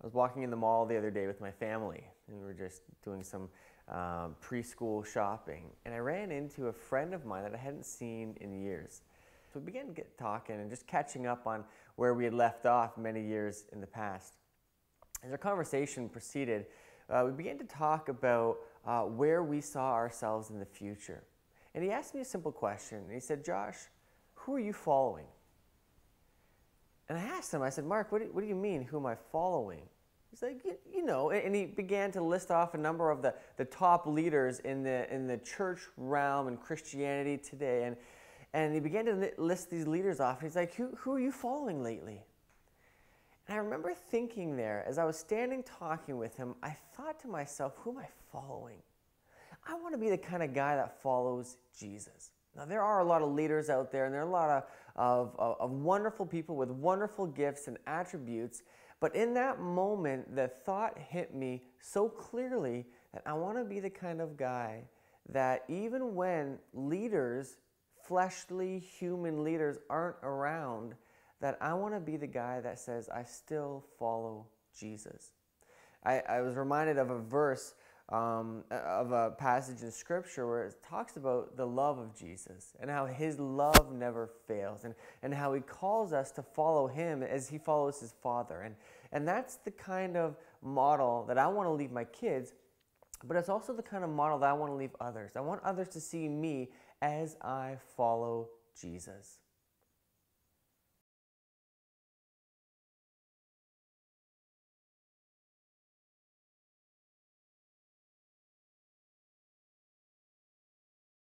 I was walking in the mall the other day with my family, and we were just doing some preschool shopping, and I ran into a friend of mine that I hadn't seen in years. So we began to get talking and just catching up on where we had left off many years in the past. As our conversation proceeded, we began to talk about where we saw ourselves in the future. And he asked me a simple question. He said, "Josh, who are you following?" And I asked him, I said, "Mark, what do you mean, who am I following?" He's like, you know, and he began to list off a number of the top leaders in the church realm and Christianity today. And he began to list these leaders off. And he's like, who are you following lately? And I remember thinking there, as I was standing talking with him, I thought to myself, who am I following? I want to be the kind of guy that follows Jesus. Now, there are a lot of leaders out there, and there are a lot of wonderful people with wonderful gifts and attributes. But in that moment, the thought hit me so clearly that I want to be the kind of guy that even when leaders, fleshly human leaders, aren't around, that I want to be the guy that says, I still follow Jesus. I was reminded of a verse, of a passage in Scripture where it talks about the love of Jesus and how His love never fails, and how He calls us to follow Him as He follows His Father. And that's the kind of model that I want to leave my kids, but it's also the kind of model that I want to leave others. I want others to see me as I follow Jesus.